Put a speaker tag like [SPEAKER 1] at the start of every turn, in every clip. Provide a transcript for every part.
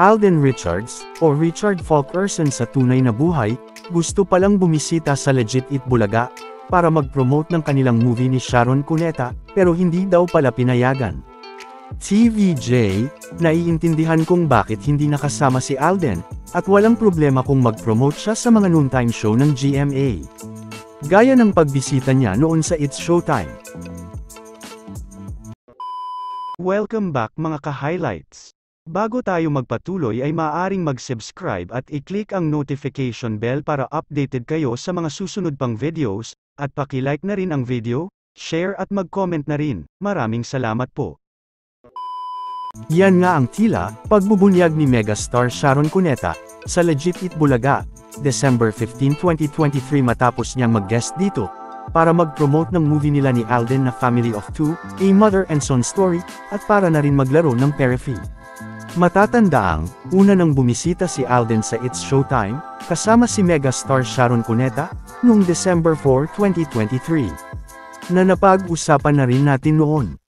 [SPEAKER 1] Alden Richards, o Richard Falkerson sa tunay na buhay, gusto palang bumisita sa Legit It Bulaga, para mag-promote ng kanilang movie ni Sharon Cuneta, pero hindi daw pala pinayagan. TVJ, naiintindihan kung bakit hindi nakasama si Alden, at walang problema kung mag-promote siya sa mga noontime show ng GMA. Gaya ng pagbisita niya noon sa It's Showtime. Welcome back mga ka-highlights. Bago tayo magpatuloy ay maaaring mag-subscribe at i-click ang notification bell para updated kayo sa mga susunod pang videos, at paki-like na rin ang video, share at mag-comment na rin. Maraming salamat po. Yan nga ang tila, pagbubunyag ni megastar Sharon Cuneta, sa Legit It Bulaga, December 15, 2023 matapos niyang mag-guest dito, para mag-promote ng movie nila ni Alden na Family of Two, A Mother and Son Story, at para na rin maglaro ng Perifee. Matatandaang, una nang bumisita si Alden sa It's Showtime, kasama si megastar Sharon Cuneta, noong December 4, 2023. Na napag-usapan na rin natin noon.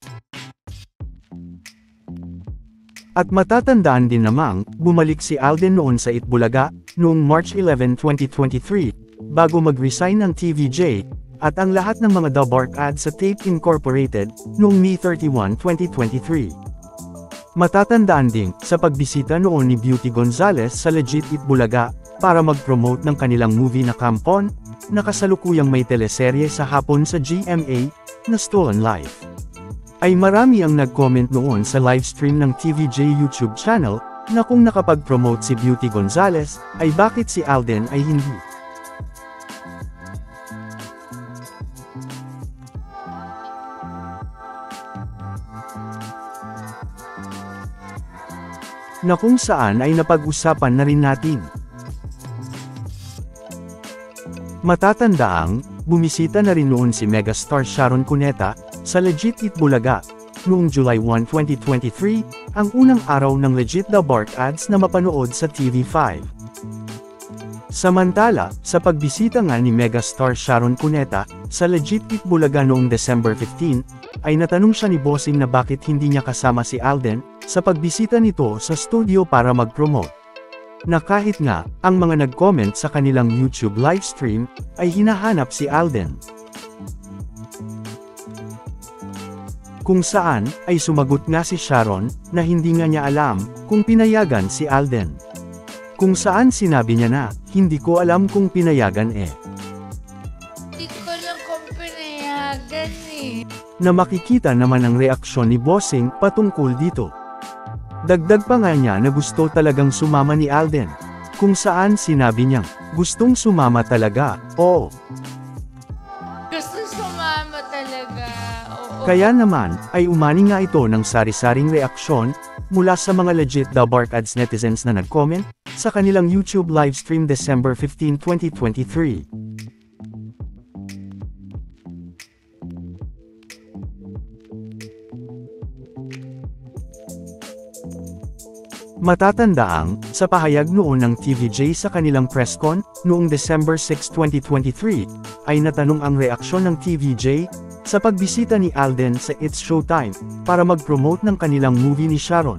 [SPEAKER 1] At matatandaan din namang, bumalik si Alden noon sa It Bulaga, noong March 11, 2023, bago mag-resign ng TVJ, at ang lahat ng mga Dabark ads sa Tape Incorporated, noong May 31, 2023. Matatandaan din, sa pagbisita noon ni Beauty Gonzales sa Legit It Bulaga, para mag-promote ng kanilang movie na Kampon, na kasalukuyang may teleserye sa hapon sa GMA, na Stolen Life. Ay marami ang nag-comment noon sa livestream ng TVJ YouTube channel, na kung nakapag-promote si Beauty Gonzales, ay bakit si Alden ay hindi. Na kung saan ay napag-usapan na rin natin. Matatandaang, bumisita na rin noon si megastar Sharon Cuneta, sa Legit It Bulaga, noong July 1, 2023, ang unang araw ng Legit Dabark ads na mapanood sa TV5. Samantala, sa pagbisita nga ni megastar Sharon Cuneta, sa Legit It Bulaga noong December 15, ay natanong siya ni Bossing na bakit hindi niya kasama si Alden, sa pagbisita nito sa studio para mag-promote. Na kahit nga, ang mga nag-comment sa kanilang YouTube livestream, ay hinahanap si Alden. Kung saan, ay sumagot nga si Sharon, na hindi nga niya alam, kung pinayagan si Alden. Kung saan sinabi niya na, hindi ko alam kung pinayagan eh.
[SPEAKER 2] Hindi ko alam kung pinayagan eh.
[SPEAKER 1] Na makikita naman ang reaksyon ni Bossing patungkol dito. Dagdag pa nga niya na gusto talagang sumama ni Alden. Kung saan sinabi niyang, gustong sumama talaga, oo.
[SPEAKER 2] Gusto sumama talaga, oo.
[SPEAKER 1] Kaya naman, ay umani nga ito ng sari-saring reaksyon, mula sa mga Legit Dabark ads netizens na nag-comment, sa kanilang YouTube livestream December 15, 2023. Matatandaang, sa pahayag noon ng TVJ sa kanilang presscon, noong December 6, 2023, ay natanong ang reaksyon ng TVJ, sa pagbisita ni Alden sa It's Showtime, para mag-promote ng kanilang movie ni Sharon.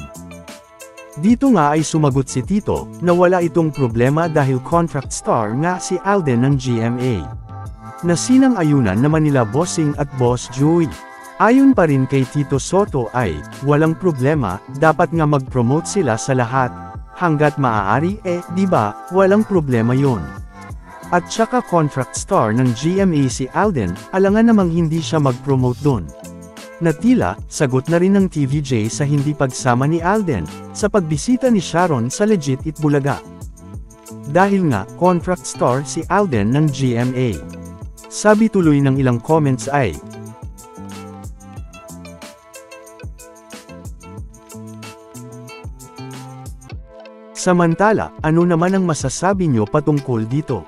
[SPEAKER 1] Dito nga ay sumagot si Tito, na wala itong problema dahil contract star nga si Alden ng GMA. Na sinang-ayunan naman nila Bossing at Boss Joey. Ayon pa rin kay Tito Soto ay, walang problema, dapat nga mag-promote sila sa lahat. Hanggat maaari di ba, walang problema yon. At saka contract star ng GMA si Alden, alangan namang hindi siya mag-promote doon. Na tila, sagot na rin ng TVJ sa hindi pagsama ni Alden, sa pagbisita ni Sharon sa Legit It Bulaga. Dahil nga, contract star si Alden ng GMA. Sabi tuloy ng ilang comments ay, samantala, ano naman ang masasabi nyo patungkol dito?